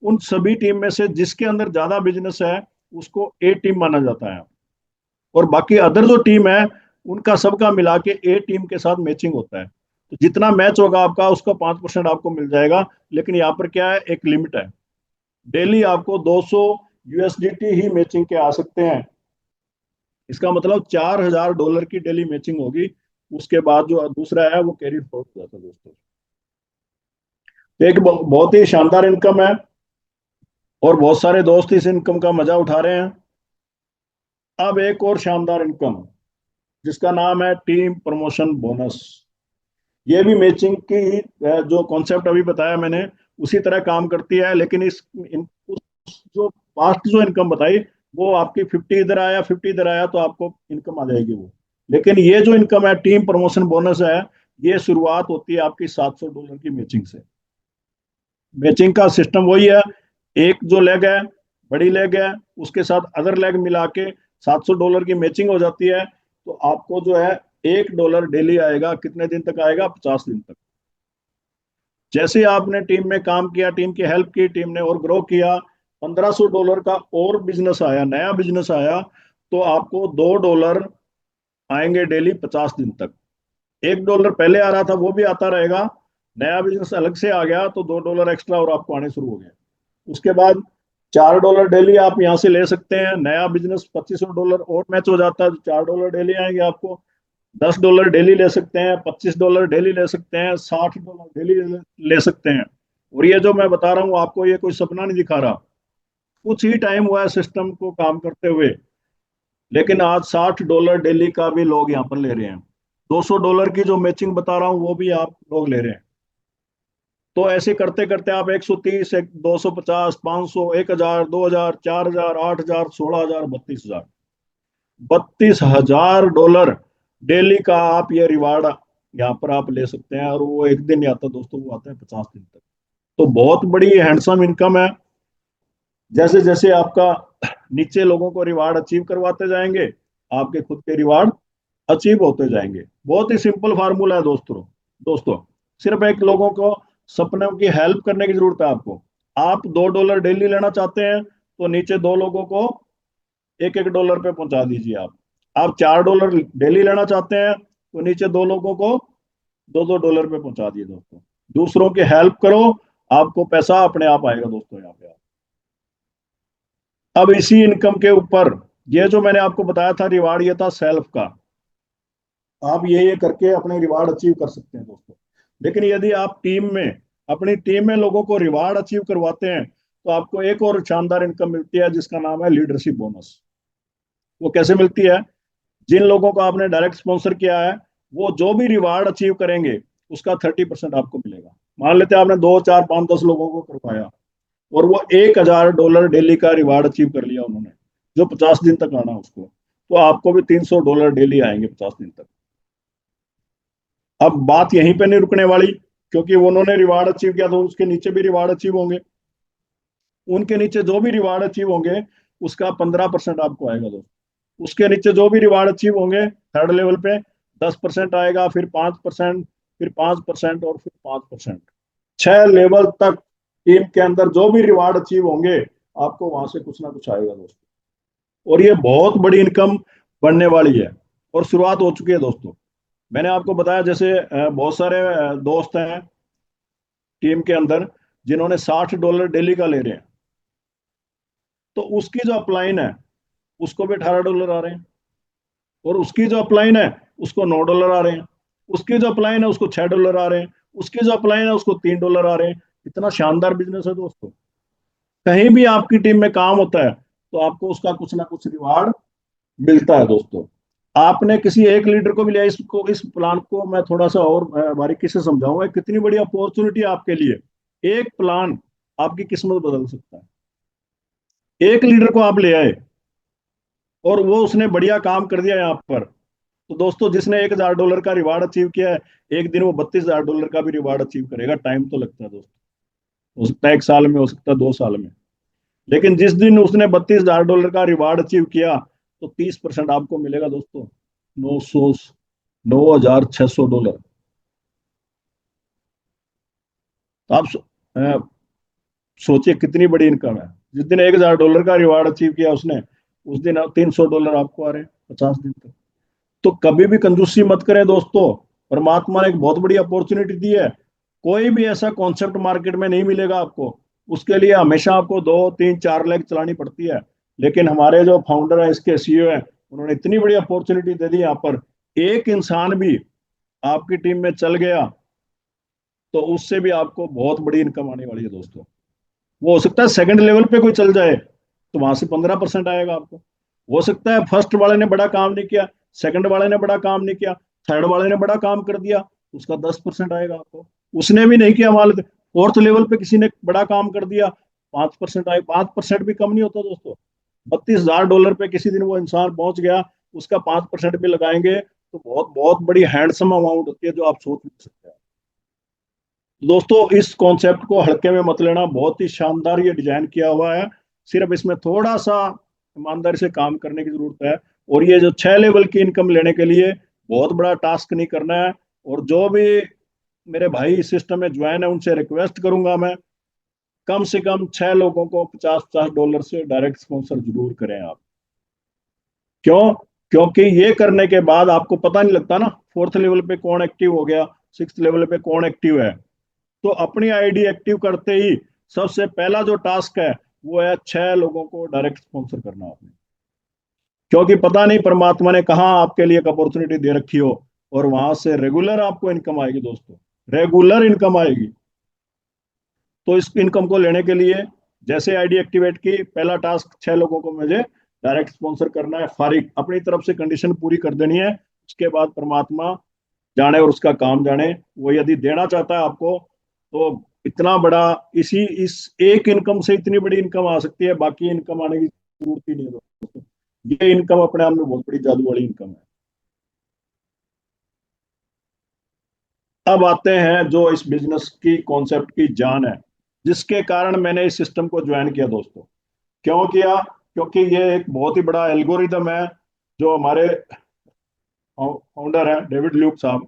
उन सभी टीम में से जिसके अंदर ज्यादा बिजनेस है उसको ए टीम माना जाता है। और बाकी अदर जो टीम है उनका सबका मिला के ए टीम के साथ मैचिंग होता है। तो जितना मैच होगा आपका उसका 5% आपको मिल जाएगा। लेकिन यहाँ पर क्या है, एक लिमिट है। डेली आपको 200 यूएसडीटी ही मैचिंग के आ सकते हैं। इसका मतलब $4000 की डेली मैचिंग होगी। उसके बाद जो दूसरा है वो कैरी फॉरवर्ड हो जाता है दोस्तों। तो एक बहुत ही शानदार इनकम है, और बहुत सारे दोस्त इस इनकम का मजा उठा रहे हैं। अब एक और शानदार इनकम जिसका नाम है टीम प्रमोशन बोनस। ये भी मैचिंग की जो कॉन्सेप्ट अभी बताया मैंने उसी तरह काम करती है। लेकिन जो पास्ट जो इनकम बताई, वो आपकी 50 इधर आया 50 इधर आया तो आपको इनकम आ जाएगी वो। लेकिन ये जो इनकम है टीम प्रमोशन बोनस है, ये शुरुआत होती है आपकी $700 की मैचिंग से। मैचिंग का सिस्टम वही है, एक जो लेग है, बड़ी लेग है, उसके साथ अदर लेग मिला के $700 की मैचिंग हो जाती है। तो आपको जो है $1 डेली आएगा। कितने दिन तक आएगा? 50 दिन तक। जैसे ही आपने टीम में काम किया, टीम की हेल्प की, टीम ने और ग्रो किया, $1500 का और बिजनेस आया, नया बिजनेस आया, तो आपको $2 आएंगे डेली 50 दिन तक। $1 पहले आ रहा था वो भी आता रहेगा, नया बिजनेस अलग से आ गया तो $2 एक्स्ट्रा और आपको आने शुरू हो गए। उसके बाद $4 डेली आप यहाँ से ले सकते हैं। नया बिजनेस $2500 और मैच हो जाता है तो $4 डेली आएंगे आपको। $10 डेली ले सकते हैं, $25 डेली ले सकते हैं, $60 डेली ले सकते हैं। और ये जो मैं बता रहा हूँ आपको, ये कोई सपना नहीं दिखा रहा। कुछ ही टाइम हुआ है सिस्टम को काम करते हुए, लेकिन आज $60 डेली का भी लोग यहाँ पर ले रहे हैं। $200 की जो मैचिंग बता रहा हूँ वो भी आप लोग ले रहे हैं। तो ऐसे करते करते आप 130, 250, 500, 1000, 2000, 4000, 8000, 16000, 32,000, $32,000 डेली का आप ये रिवार्ड यहाँ पर आप ले सकते हैं। और वो एक दिन नहीं आता दोस्तों, वो आता है 50 दिन तक। तो बहुत बड़ी हैंडसम इनकम है। जैसे जैसे आपका नीचे लोगों को रिवार्ड अचीव करवाते जाएंगे, आपके खुद के रिवार्ड अचीव होते जाएंगे। बहुत ही सिंपल फार्मूला है दोस्तों। दोस्तों सिर्फ एक लोगों को सपनों की हेल्प करने की जरूरत है आपको। आप $2 डेली लेना चाहते हैं तो नीचे दो लोगों को $1 पे पहुंचा दीजिए। आप $4 डेली लेना चाहते हैं तो नीचे दो लोगों को $2 पे पहुंचा दिए दोस्तों। दूसरों की हेल्प करो, आपको पैसा अपने आप आएगा दोस्तों यहाँ पे। अब इसी इनकम के ऊपर ये जो मैंने आपको बताया था रिवार्ड, ये था सेल्फ का। आप ये करके अपने रिवार्ड अचीव कर सकते हैं दोस्तों। लेकिन यदि आप टीम में, अपनी टीम में लोगों को रिवार्ड अचीव करवाते हैं तो आपको एक और शानदार इनकम मिलती है जिसका नाम है लीडरशिप बोनस। वो कैसे मिलती है? जिन लोगों को आपने डायरेक्ट स्पॉन्सर किया है, वो जो भी रिवार्ड अचीव करेंगे उसका 30% आपको मिलेगा। मान लेते हैं आपने 2 4 5 10 लोगों को करवाया और वो $1,000 डेली का रिवार्ड अचीव कर लिया उन्होंने, जो 50 दिन तक आना उसको, तो आपको भी $300 डेली आएंगे 50 दिन तक। अब बात यहीं पे नहीं रुकने वाली, क्योंकि उन्होंने रिवार्ड अचीव किया तो उसके नीचे भी रिवार्ड अचीव होंगे। उनके नीचे जो भी रिवार्ड अचीव होंगे उसका 15% आपको आएगा दोस्तों। उसके नीचे जो भी रिवार्ड अचीव होंगे थर्ड लेवल पे 10% आएगा, फिर 5%, फिर 5% और फिर 5%। 6 लेवल तक टीम के अंदर जो भी रिवार्ड अचीव होंगे आपको वहां से कुछ ना कुछ आएगा दोस्तों। और ये बहुत बड़ी इनकम बनने वाली है और शुरुआत हो चुकी है दोस्तों। मैंने आपको बताया जैसे बहुत सारे दोस्त हैं टीम के अंदर जिन्होंने $60 डेली का ले रहे हैं, तो उसकी जो अपलाइन है उसको भी $18 आ रहे हैं, और उसकी जो अपलाइन है उसको $9 आ रहे हैं, उसकी जो अपलाइन है उसको $6 आ रहे हैं, उसकी जो अपलाइन है उसको $3 आ रहे हैं। इतना शानदार बिजनेस है दोस्तों। कहीं भी आपकी टीम में काम होता है तो आपको उसका कुछ ना कुछ रिवार्ड मिलता है दोस्तों। आपने किसी एक लीडर को भी लिया, इसको इस प्लान को मैं थोड़ा सा और बारीकी से समझाऊंगा, कितनी बड़ी अपॉर्चुनिटी आपके लिए। एक प्लान आपकी किस्मत बदल सकता है। एक लीडर को आप ले आए और वो उसने बढ़िया काम कर दिया यहाँ पर, तो दोस्तों जिसने $1,000 का रिवार्ड अचीव किया है, एक दिन वो $32,000 का भी रिवार्ड अचीव करेगा। टाइम तो लगता है दोस्तों, हो सकता है 1 साल में, हो सकता है 2 साल में, लेकिन जिस दिन उसने $32,000 का रिवार्ड अचीव किया तो 30% आपको मिलेगा दोस्तों। 900, $9,600। तो आप सोचिए कितनी बड़ी इनकम है। जिस दिन $1,000 का रिवार्ड अचीव किया उसने, उस दिन $300 आपको आ रहे हैं 50 दिन तक। तो कभी भी कंजूसी मत करें दोस्तों। परमात्मा ने एक बहुत बड़ी अपॉर्चुनिटी दी है। कोई भी ऐसा कॉन्सेप्ट मार्केट में नहीं मिलेगा आपको। उसके लिए हमेशा आपको 2 3 4 लाख चलानी पड़ती है। लेकिन हमारे जो फाउंडर है, इसके सीईओ है, उन्होंने इतनी बड़ी अपॉर्चुनिटी दे दी यहाँ पर। एक इंसान भी आपकी टीम में चल गया तो उससे भी आपको बहुत बड़ी इनकम आने वाली है दोस्तों। वो हो सकता है सेकंड लेवल पे कोई चल जाए तो वहां से 15% आएगा आपको। हो सकता है फर्स्ट वाले ने बड़ा काम नहीं किया, सेकंड वाले ने बड़ा काम नहीं किया, थर्ड वाले ने बड़ा काम कर दिया, उसका 10% आएगा आपको। उसने भी नहीं किया, मान लो फोर्थ लेवल पे किसी ने बड़ा काम कर दिया, 5% आए। 5% भी कम नहीं होता दोस्तों। $32,000 पे किसी दिन वो इंसान पहुंच गया, उसका 5% भी लगाएंगे तो बहुत बहुत बड़ी हैंडसम अमाउंट होती है, जो आप सोच नहीं सकते हैं। दोस्तों इस कॉन्सेप्ट को हल्के में मत लेना, बहुत ही शानदार ये डिजाइन किया हुआ है। सिर्फ इसमें थोड़ा सा ईमानदारी से काम करने की जरूरत है। और ये जो 6 लेवल की इनकम लेने के लिए बहुत बड़ा टास्क नहीं करना है। और जो भी मेरे भाई इस सिस्टम में ज्वाइन है उनसे रिक्वेस्ट करूंगा मैं, कम से कम 6 लोगों को $50 से डायरेक्ट स्पॉन्सर जरूर करें आप। क्यों? क्योंकि ये करने के बाद आपको पता नहीं लगता ना फोर्थ लेवल पे कौन एक्टिव हो गया, सिक्स लेवल पे कौन एक्टिव है। तो अपनी आईडी एक्टिव करते ही सबसे पहला जो टास्क है वो है 6 लोगों को डायरेक्ट स्पॉन्सर करना आपने। क्योंकि पता नहीं परमात्मा ने कहाँ आपके लिए एक अपॉर्चुनिटी दे रखी हो, और वहां से रेगुलर आपको इनकम आएगी दोस्तों, रेगुलर इनकम आएगी। तो इस इनकम को लेने के लिए जैसे आईडी एक्टिवेट की, पहला टास्क 6 लोगों को मुझे डायरेक्ट स्पॉन्सर करना है। फारिग अपनी तरफ से कंडीशन पूरी कर देनी है। उसके बाद परमात्मा जाने और उसका काम जाने। वो यदि देना चाहता है आपको तो इतना बड़ा, इसी इस एक इनकम से इतनी बड़ी इनकम आ सकती है, बाकी इनकम आने की जरूरत ही नहीं है दोस्तों। ये इनकम अपने आप में बहुत बड़ी जादू वाली इनकम है। अब आते हैं जो इस बिजनेस की कॉन्सेप्ट की जान है, जिसके कारण मैंने इस सिस्टम को ज्वाइन किया दोस्तों। क्यों किया? क्योंकि ये एक बहुत ही बड़ा एल्गोरिदम है जो हमारे फाउंडर है डेविड ल्यूक साहब,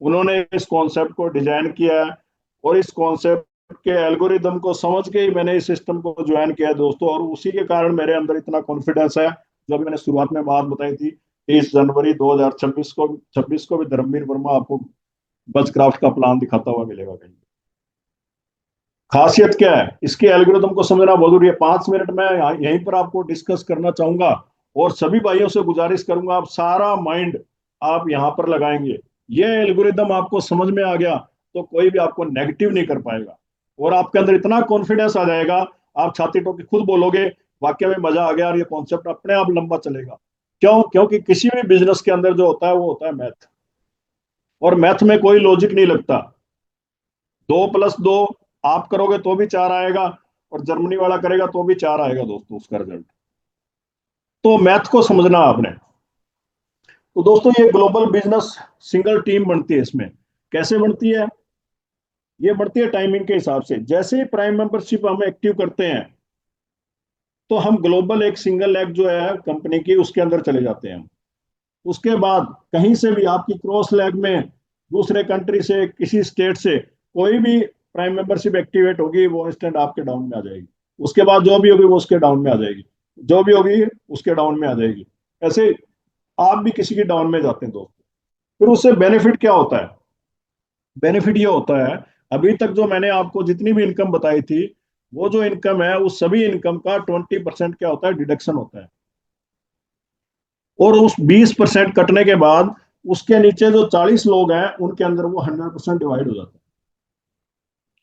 उन्होंने इस कॉन्सेप्ट को डिजाइन किया है। और इस कॉन्सेप्ट के एल्गोरिदम को समझ के ही मैंने इस सिस्टम को ज्वाइन किया है दोस्तों। और उसी के कारण मेरे अंदर इतना कॉन्फिडेंस है। जो अभी मैंने शुरुआत में बात बताई थी, 30 जनवरी 2026 को भी धर्मवीर वर्मा आपको बजक्राफ्ट का प्लान दिखाता हुआ मिलेगा कहीं। खासियत क्या है इसके एल्गोरिदम को समझना बहुत जरूरी है। 5 मिनट में यहीं पर आपको डिस्कस करना चाहूंगा, और सभी भाइयों से गुजारिश करूंगा आप सारा माइंड आप यहाँ पर लगाएंगे। ये एल्गोरिदम आपको समझ में आ गया तो कोई भी आपको नेगेटिव नहीं कर पाएगा, और आपके अंदर इतना कॉन्फिडेंस आ जाएगा, आप छाती ठोक के खुद बोलोगे वाकई में मजा आ गया और ये कॉन्सेप्ट अपने आप लंबा चलेगा। क्यों? क्योंकि किसी भी बिजनेस के अंदर जो होता है वो होता है मैथ। और मैथ में कोई लॉजिक नहीं लगता। 2+2 आप करोगे तो भी 4 आएगा, और जर्मनी वाला करेगा तो भी 4 आएगा दोस्तों उसका रिजल्ट। तो मैथ को समझना आपने। तो दोस्तों ये ग्लोबल बिजनेस सिंगल टीम बनती है इसमें। कैसे बनती है? ये बढ़ती है टाइमिंग के हिसाब से। जैसे ही प्राइम मेंबरशिप हम एक्टिव करते हैं, तो हम ग्लोबल एक सिंगल लेग जो है कंपनी की, उसके अंदर चले जाते हैं। उसके बाद कहीं से भी आपकी क्रॉस लेग में दूसरे कंट्री से, किसी स्टेट से कोई भी प्राइम मेंबरशिप एक्टिवेट होगी, वो इंस्टेंट आपके डाउन में आ जाएगी। उसके बाद जो भी होगी वो उसके डाउन में आ जाएगी, जो भी होगी उसके डाउन में आ जाएगी। ऐसे आप भी किसी की डाउन में जाते हैं दोस्तों। फिर उससे बेनिफिट क्या होता है? बेनिफिट ये होता है, अभी तक जो मैंने आपको जितनी भी इनकम बताई थी, वो जो इनकम है उस सभी इनकम का 20% क्या होता है, डिडक्शन होता है। और उस 20% कटने के बाद उसके नीचे जो 40 लोग हैं उनके अंदर वो 100% डिवाइड हो जाता है।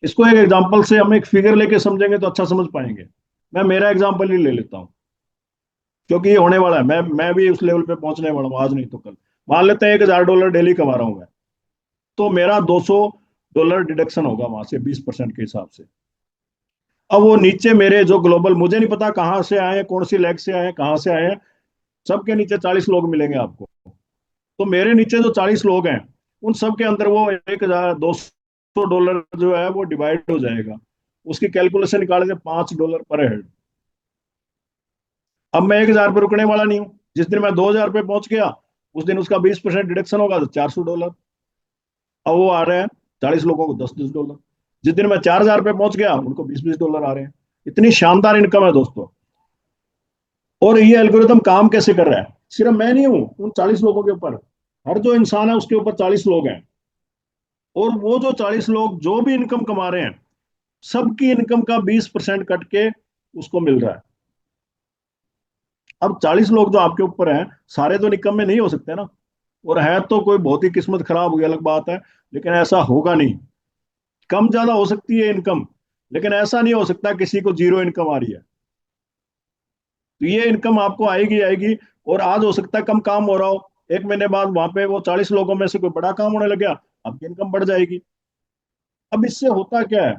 इसको एक एग्जांपल से हम एक फिगर लेके समझेंगे तो अच्छा समझ पाएंगे। मैं मेरा एग्जांपल ही ले लेता हूँ, क्योंकि ये होने वाला है। मैं भी उस लेवल पे पहुंचने वाला हूँ, आज नहीं तो कल। मान लेते हैं $1,000 डेली कमा रहा हूँ मैं, तो मेरा $200 डिडक्शन होगा वहां से 20% के हिसाब से। अब वो नीचे मेरे जो ग्लोबल, मुझे नहीं पता कहाँ से आए हैं, कौन सी लेग से आए हैं, कहाँ से आए हैं, सबके नीचे 40 लोग मिलेंगे आपको। तो मेरे नीचे जो 40 लोग हैं, उन सब के अंदर वो $1,200 जो है वो डिवाइड हो जाएगा। उसकी कैलकुलेशन निकाले थे $5 पर हेड। अब मैं 1,000 पे रुकने वाला नहीं हूँ। जिस दिन मैं 2,000 पे पहुंच गया, उस दिन उसका 20% डिडक्शन होगा तो $400। अब वो आ रहे हैं 40 लोगों को $10-10। जिस दिन मैं 4,000 पे पहुंच गया, उनको $20-20 आ रहे हैं। इतनी शानदार इनकम है दोस्तों। और ये एल्गोरिदम काम कैसे कर रहा है? सिर्फ मैं नहीं हूं उन 40 लोगों के ऊपर, हर जो इंसान है उसके ऊपर 40 लोग हैं। और वो जो 40 लोग जो भी इनकम कमा रहे हैं, सबकी इनकम का 20% कट के उसको मिल रहा है। अब 40 लोग जो आपके ऊपर हैं, सारे तो निकम में नहीं हो सकते ना। और है तो कोई बहुत ही किस्मत खराब हुई अलग बात है, लेकिन ऐसा होगा नहीं। कम ज्यादा हो सकती है इनकम, लेकिन ऐसा नहीं हो सकता किसी को जीरो इनकम आ रही है। तो ये इनकम आपको आएगी आएगी। और आज हो सकता है कम काम हो रहा हो, 1 महीने बाद वहां पे वो 40 लोगों में से कोई बड़ा काम होने लग गया, आपकी इनकम बढ़ जाएगी। अब इससे होता क्या है,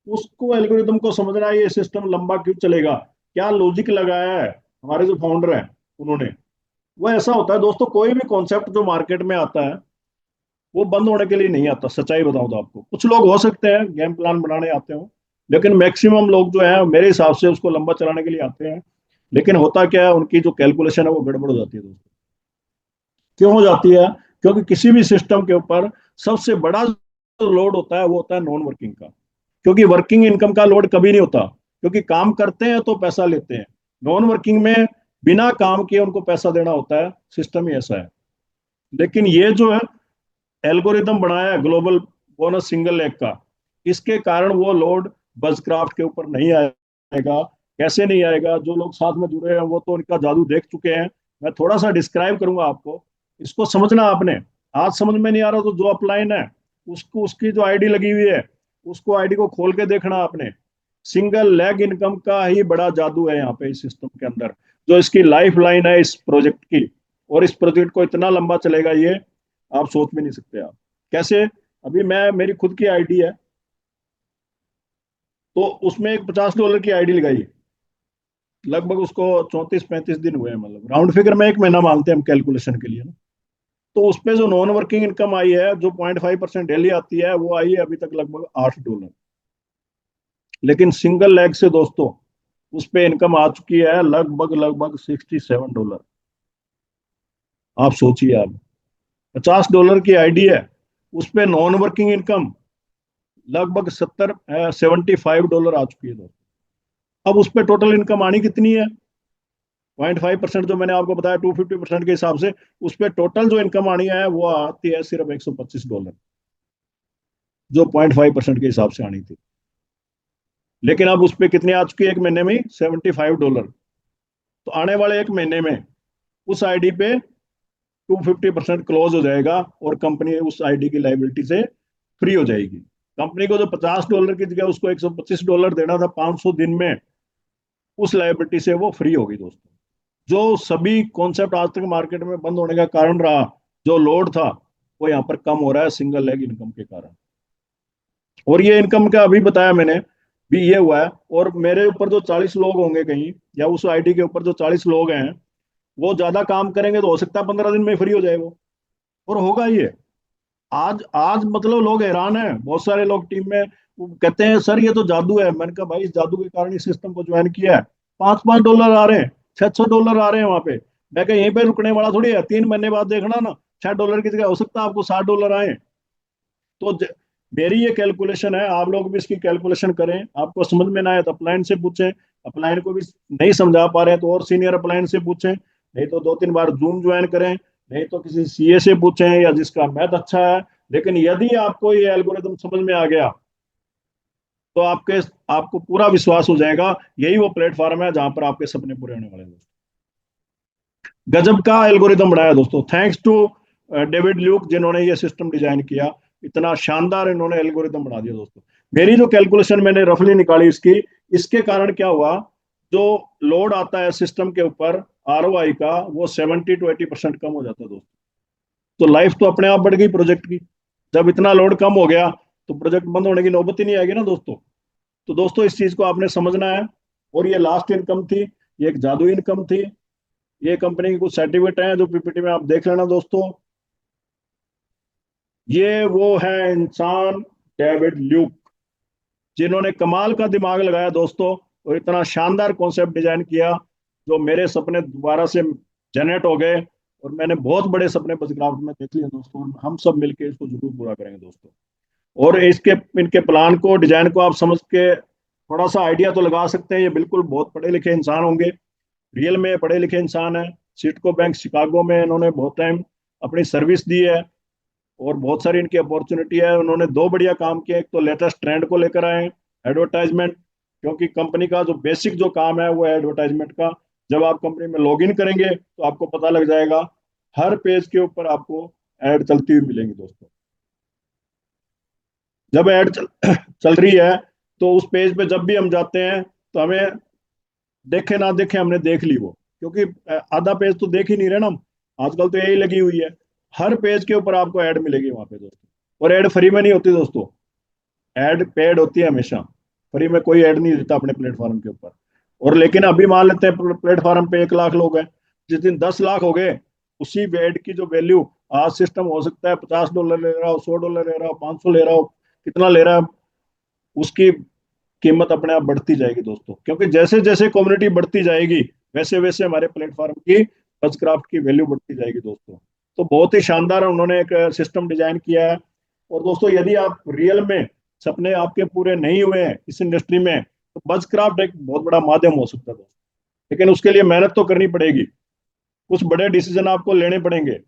उसको एल्गोरिदम को समझना है, ये सिस्टम लंबा क्यों चलेगा, क्या लॉजिक लगाया है हमारे जो फाउंडर हैं उन्होंने। वो ऐसा होता है दोस्तों, कोई भी कॉन्सेप्ट जो मार्केट में आता है वो बंद होने के लिए नहीं आता। सच्चाई बताऊं तो आपको, कुछ लोग हो सकते हैं गेम प्लान बनाने आते हो, लेकिन मैक्सिमम लोग जो है मेरे हिसाब से उसको लंबा चलाने के लिए आते हैं। लेकिन होता क्या है, उनकी जो कैलकुलेशन है वो गड़बड़ हो जाती है दोस्तों। क्यों हो जाती है? क्योंकि किसी भी सिस्टम के ऊपर सबसे बड़ा जो लोड होता है वो होता है नॉन वर्किंग का। क्योंकि वर्किंग इनकम का लोड कभी नहीं होता, क्योंकि काम करते हैं तो पैसा लेते हैं। नॉन वर्किंग में बिना काम किए उनको पैसा देना होता है, सिस्टम ही ऐसा है। लेकिन ये जो है एल्गोरिदम बनाया है ग्लोबल बोनस सिंगल लेग का, इसके कारण वो लोड बजक्राफ्ट के ऊपर नहीं आएगा। कैसे नहीं आएगा? जो लोग साथ में जुड़े हैं वो तो इनका जादू देख चुके हैं। मैं थोड़ा सा डिस्क्राइब करूंगा आपको, इसको समझना आपने। आज समझ में नहीं आ रहा तो जो अपलाइन है उसको, उसकी जो आईडी लगी हुई है उसको, आईडी को खोल के देखना आपने। सिंगल लेग इनकम का ही बड़ा जादू है यहाँ पे इस सिस्टम के अंदर, जो इसकी लाइफ लाइन है इस प्रोजेक्ट की। और इस प्रोजेक्ट को इतना लंबा चलेगा ये, आप सोच भी नहीं सकते आप कैसे। अभी मैं, मेरी खुद की आईडी है, तो उसमें एक $50 की आईडी लगाई। लगभग उसको 34-35 दिन हुए हैं, मतलब राउंड फिगर में 1 महीना मानते हैं हम कैलकुलेशन के लिए ना। तो उस पे जो नॉन वर्किंग इनकम आई है, जो 0.5% डेली आती है, वो आई है अभी तक लगभग $8। लेकिन सिंगल लेग से दोस्तों उस पे इनकम आ चुकी है लगभग लगभग $67। आप सोचिए, आप $50 की आईडी है, उस पे नॉन वर्किंग इनकम लगभग 75 डॉलर आ चुकी है दोस्तों। अब उस पर टोटल इनकम आनी कितनी है? 0.5% जो मैंने आपको बताया, 250% के हिसाब से उस पर टोटल जो इनकम आनी है वो आती है सिर्फ $125, जो 0.5% के हिसाब से आनी थी। लेकिन अब उस पर कितनी आ चुकी है 1 महीने में? $75। तो आने वाले 1 महीने में उस आईडी पे 250% क्लोज हो जाएगा, और कंपनी उस आईडी की लाइबिलिटी से फ्री हो जाएगी। कंपनी को जो $50 की जगह उसको $125 देना था 500 दिन में, उस लाइबिलिटी से वो फ्री होगी दोस्तों। जो सभी कॉन्सेप्ट आज तक मार्केट में बंद होने का कारण रहा, जो लोड था, वो यहाँ पर कम हो रहा है सिंगल लेग इनकम के कारण। और ये इनकम का अभी बताया मैंने, भी ये हुआ है। और मेरे ऊपर जो 40 लोग होंगे कहीं, या उस आईडी के ऊपर जो 40 लोग हैं, वो ज्यादा काम करेंगे तो हो सकता है 15 दिन में फ्री हो जाए वो। और होगा ये। आज आज मतलब लोग हैरान हैं, बहुत सारे लोग टीम में वो कहते हैं सर ये तो जादू है। मैंने कहा भाई, इस जादू के कारण इस सिस्टम को ज्वाइन किया है। $5-5 आ रहे हैं, $600 आ रहे हैं वहां पे। मैं कहा यहीं पे रुकने वाला थोड़ी है, 3 महीने बाद देखना ना, $6 की जगह हो सकता है आपको $60 आए। तो मेरी ये कैलकुलेशन है, आप लोग भी इसकी कैलकुलेशन करें। आपको समझ में ना आए तो अपलाइन से पूछें। अपलाइन को भी नहीं समझा पा रहे हैं तो और सीनियर अपलाइन से पूछें, नहीं तो 2-3 बार जूम ज्वाइन करें, नहीं तो किसी सीए से पूछें या जिसका मैथ अच्छा है। लेकिन यदि आपको ये एल्गोरिदम समझ में आ गया तो आपको पूरा विश्वास हो जाएगा, यही वो प्लेटफॉर्म है जहां पर आपके सपने पूरे होने वाले हैं दोस्तों। गजब का एल्गोरिदम बनाया दोस्तों, थैंक्स टू डेविड ल्यूक, जिन्होंने ये सिस्टम डिजाइन किया। इतना शानदार इन्होंने एल्गोरिदम बना दिया दोस्तों। मेरी जो कैलकुलेशन मैंने रफली निकाली इसकी, इसके कारण क्या हुआ, जो लोड आता है सिस्टम के ऊपर आरओआई का, वो 70-80% कम हो जाता है दोस्तों। तो लाइफ तो अपने आप बढ़ गई प्रोजेक्ट की। जब इतना लोड कम हो गया तो प्रोजेक्ट बंद होने की नौबत ही नहीं आएगी ना दोस्तों। तो दोस्तों इस चीज को आपने समझना है। और ये लास्ट इनकम थी, ये एक जादुई इनकम थी। ये कंपनी की कुछ सर्टिफिकेट हैं जो पीपीटी में आप देख लेना दोस्तों। ये वो है इंसान, डेविड ल्यूक, जिन्होंने कमाल का दिमाग लगाया दोस्तों, और इतना शानदार कॉन्सेप्ट डिजाइन किया, जो मेरे सपने दोबारा से जनरेट हो गए। और मैंने बहुत बड़े सपने बजक्राफ्ट में देख लिए दोस्तों, और हम सब मिलकर इसको जरूर पूरा करेंगे दोस्तों। और इसके इनके प्लान को, डिजाइन को आप समझ के थोड़ा सा आइडिया तो लगा सकते हैं। ये बिल्कुल बहुत पढ़े लिखे इंसान होंगे, रियल में पढ़े लिखे इंसान है। सिटको बैंक शिकागो में इन्होंने बहुत टाइम अपनी सर्विस दी है, और बहुत सारी इनकी अपॉर्चुनिटी है। उन्होंने दो बढ़िया काम किए, एक तो लेटेस्ट ट्रेंड को लेकर आए, एडवर्टाइजमेंट। क्योंकि कंपनी का जो बेसिक जो काम है वो है एडवर्टाइजमेंट का। जब आप कंपनी में लॉग इन करेंगे तो आपको पता लग जाएगा, हर पेज के ऊपर आपको ऐड चलती हुई मिलेंगी दोस्तों। जब ऐड चल रही है तो उस पेज पे जब भी हम जाते हैं तो हमें देखे ना देखे, हमने देख ली वो। क्योंकि आधा पेज तो देख ही नहीं रहे ना हम, आजकल तो यही लगी हुई है। हर पेज के ऊपर आपको ऐड मिलेगी वहां पे दोस्तों। और ऐड फ्री में नहीं होती दोस्तों, ऐड पेड होती है हमेशा। फ्री में कोई ऐड नहीं देता अपने प्लेटफॉर्म के ऊपर। और लेकिन अभी मान लेते हैं प्लेटफॉर्म पे 1 लाख लोग हैं, जिस दिन 10 लाख हो गए, उसी ऐड की जो वैल्यू, आज सिस्टम हो सकता है $50 ले रहा हो, $100 ले रहा हो, 500 ले रहा हो, कितना ले रहा है, उसकी कीमत अपने आप बढ़ती जाएगी दोस्तों। क्योंकि जैसे जैसे कम्युनिटी बढ़ती जाएगी, वैसे वैसे हमारे प्लेटफॉर्म की, बजक्राफ्ट की वैल्यू बढ़ती जाएगी दोस्तों। तो बहुत ही शानदार उन्होंने एक सिस्टम डिजाइन किया है। और दोस्तों यदि आप रियल में सपने आपके पूरे नहीं हुए हैं इस इंडस्ट्री में, तो बजक्राफ्ट एक बहुत बड़ा माध्यम हो सकता है दोस्तों। लेकिन उसके लिए मेहनत तो करनी पड़ेगी, कुछ बड़े डिसीजन आपको लेने पड़ेंगे।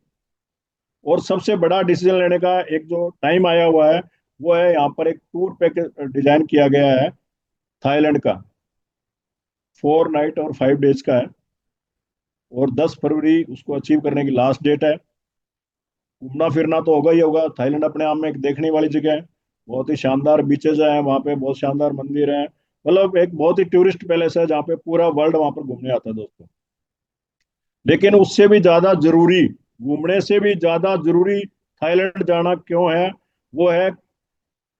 और सबसे बड़ा डिसीजन लेने का एक जो टाइम आया हुआ है, वो है यहाँ पर एक टूर पैकेज डिजाइन किया गया है थाईलैंड का, 4 नाइट और 5 डेज का है। और 10 फरवरी उसको अचीव करने की लास्ट डेट है। घूमना फिरना तो होगा ही होगा। थाईलैंड अपने आप में एक देखने वाली जगह है, बहुत ही शानदार बीचेज हैं वहाँ पे, बहुत शानदार मंदिर हैं। मतलब एक बहुत ही टूरिस्ट पैलेस है जहाँ पे पूरा वर्ल्ड वहाँ पर घूमने आता है दोस्तों। लेकिन उससे भी ज्यादा जरूरी, घूमने से भी ज्यादा जरूरी थाईलैंड जाना क्यों है, वो है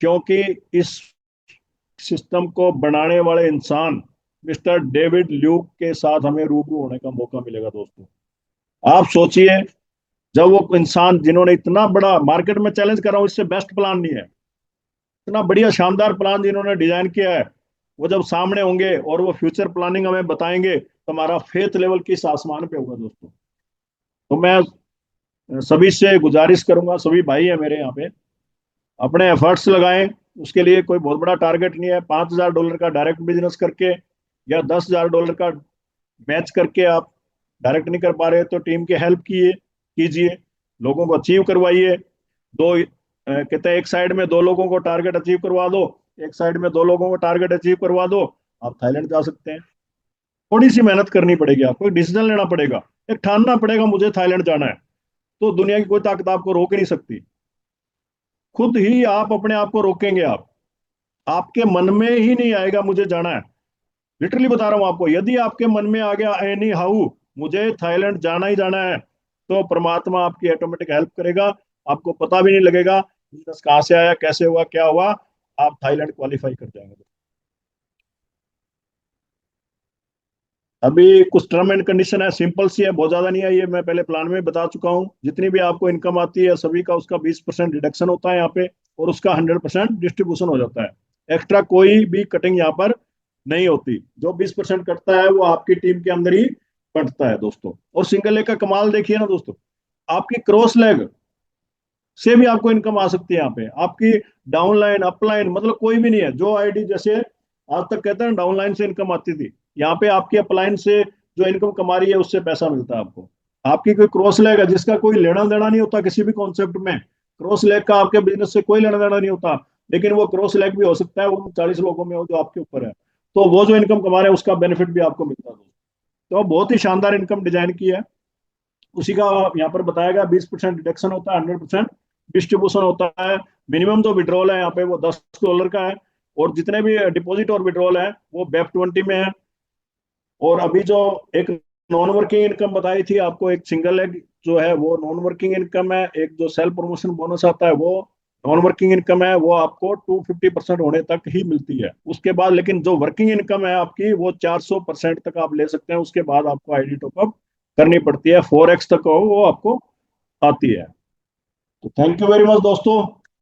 क्योंकि इस सिस्टम को बनाने वाले इंसान मिस्टर डेविड ल्यूक के साथ हमें रूबरू होने का मौका मिलेगा दोस्तों। आप सोचिए, जब वो इंसान जिन्होंने इतना बड़ा, मार्केट में चैलेंज कर रहा हूँ, इससे बेस्ट प्लान नहीं है, इतना बढ़िया शानदार प्लान जिन्होंने डिजाइन किया है, वो जब सामने होंगे और वो फ्यूचर प्लानिंग हमें बताएंगे तो हमारा फेथ लेवल किस आसमान पे होगा दोस्तों। तो मैं सभी से गुजारिश करूंगा, सभी भाई है मेरे यहाँ पे, अपने एफर्ट्स लगाएं। उसके लिए कोई बहुत बड़ा टारगेट नहीं है। $5,000 का डायरेक्ट बिजनेस करके, या $10,000 का मैच करके आप डायरेक्ट नहीं कर पा रहे तो टीम की हेल्प कीजिए, लोगों को अचीव करवाइए। कहते हैं एक साइड में 2 लोगों को टारगेट अचीव करवा दो, एक साइड में 2 लोगों को टारगेट अचीव करवा दो, आप थाईलैंड जा सकते हैं। थोड़ी सी मेहनत करनी पड़ेगी, आपको एक डिसीजन लेना पड़ेगा, एक ठानना पड़ेगा मुझे थाईलैंड जाना है। तो दुनिया की कोई ताकत आपको रोक ही नहीं सकती, खुद ही आप अपने आप को रोकेंगे। आप, आपके मन में ही नहीं आएगा मुझे जाना है। लिटरली बता रहा हूं आपको, यदि आपके मन में आ गया एनी हाउ मुझे थाईलैंड जाना ही जाना है, तो परमात्मा आपकी ऑटोमेटिक हेल्प करेगा। आपको पता भी नहीं लगेगा बिजनेस कहाँ से आया, कैसे हुआ, क्या हुआ, आप थाईलैंड क्वालिफाई कर जाएंगे। अभी कुछ टर्म एंड कंडीशन है, सिंपल सी है, बहुत ज्यादा नहीं है, ये मैं पहले प्लान में बता चुका हूँ। जितनी भी आपको इनकम आती है सभी का उसका 20% डिडक्शन होता है यहाँ पे, और उसका 100% डिस्ट्रीब्यूशन हो जाता है। एक्स्ट्रा कोई भी कटिंग यहाँ पर नहीं होती। जो 20% कटता है वो आपकी टीम के अंदर ही कटता है दोस्तों। और सिंगल लेग का कमाल देखिए ना दोस्तों, आपकी क्रॉस लेग से भी आपको इनकम आ सकती है यहाँ पे। आपकी डाउन लाइन, अप लाइन, मतलब कोई भी नहीं है जो आईडी, जैसे आज तक कहते हैं डाउन लाइन से इनकम आती थी, यहाँ पे आपकी अप लाइन से जो इनकम कमा रही है उससे पैसा मिलता है आपको। आपकी कोई क्रॉस लेग है जिसका कोई लेना देना नहीं होता किसी भी कॉन्सेप्ट में, क्रॉस लेग का आपके बिजनेस से कोई लेना देना नहीं होता, लेकिन वो क्रॉस लेग भी हो सकता है, वो 40 लोगों में हो जो आपके ऊपर है, तो वो जो इनकम कमा रहे हैं उसका बेनिफिट भी आपको मिलता है। तो बहुत ही शानदार इनकम डिजाइन की है। उसी का यहाँ पर बताया गया, 20% डिडक्शन होता है, 100% डिस्ट्रीब्यूशन होता है। मिनिमम जो विड्रॉल है यहाँ पे वो $10 का है, और जितने भी डिपॉजिट और विड्रॉल है वो BEP 20 में है। और अभी जो एक नॉन वर्किंग इनकम बताई थी आपको, एक सिंगल एग जो है वो नॉन वर्किंग इनकम है, एक जो सेल प्रमोशन बोनस आता है वो नॉन वर्किंग इनकम है, वो आपको 250% होने तक ही मिलती है। उसके बाद लेकिन जो वर्किंग इनकम है आपकी वो 400% तक आप ले सकते हैं, उसके बाद आपको आईडी टॉपअप करनी पड़ती है, 4x तक वो आपको आती है। तो थैंक यू वेरी मच दोस्तों।